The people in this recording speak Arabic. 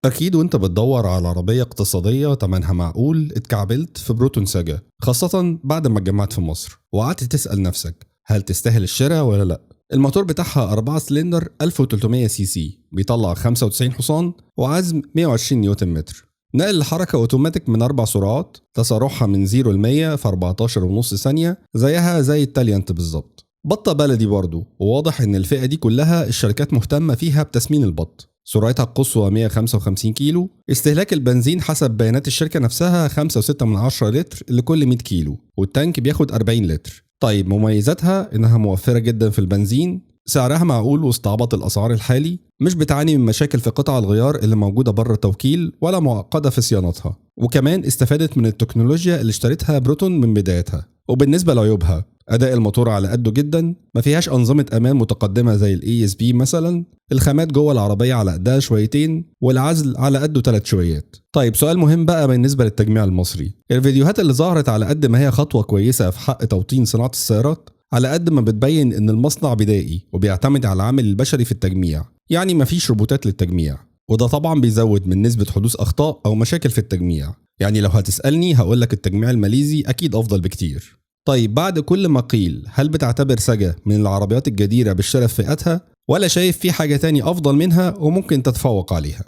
أكيد وأنت بتدور على عربية اقتصادية تمنها معقول اتكعبلت في بروتون ساجا، خاصة بعد ما اتجمعت في مصر وقعدت تسأل نفسك هل تستاهل الشراء ولا لأ. الموتور بتاعها 4 سلندر 1300 سي سي، بيطلع 95 حصان وعزم 120 نيوتن متر. نقل الحركة اوتوماتيك من 4 سرعات، تسارعها من 0 ل 100 في 14.5 ثانية، زيها زي التاليانت بالظبط. بطة بلدي برضو، وواضح ان الفئة دي كلها الشركات مهتمة فيها بتسمين البط. سرعتها القصوى 155 كيلو. استهلاك البنزين حسب بيانات الشركة نفسها 5.6 لتر لكل 100 كيلو، والتانك بياخد 40 لتر. طيب مميزاتها انها موفرة جدا في البنزين، سعرها معقول وسط عبط الاسعار الحالي، مش بتعاني من مشاكل في قطع الغيار اللي موجودة بره التوكيل ولا معقدة في صيانتها، وكمان استفادت من التكنولوجيا اللي اشترتها بروتون من بدايتها. وبالنسبة لعيوبها، أداء الموتور على قده جدا، ما فيهاش أنظمة أمان متقدمة زي ال ESP مثلا، الخامات جوه العربية على قدها شويتين، والعزل على قده 3 شويات. طيب سؤال مهم بقى بالنسبة للتجميع المصري، الفيديوهات اللي ظهرت على قد ما هي خطوة كويسة في حق توطين صناعة السيارات، على قد ما بتبين إن المصنع بدائي وبيعتمد على العامل البشري في التجميع، يعني مفيش روبوتات للتجميع، وده طبعا بيزود من نسبة حدوث أخطاء أو مشاكل في التجميع. يعني لو هتسألني هقولك التجميع الماليزي أكيد أفضل بكتير. طيب بعد كل ما قيل، هل بتعتبر ساجا من العربيات الجديرة بالشرف في فئتها، ولا شايف في حاجة تاني أفضل منها وممكن تتفوق عليها؟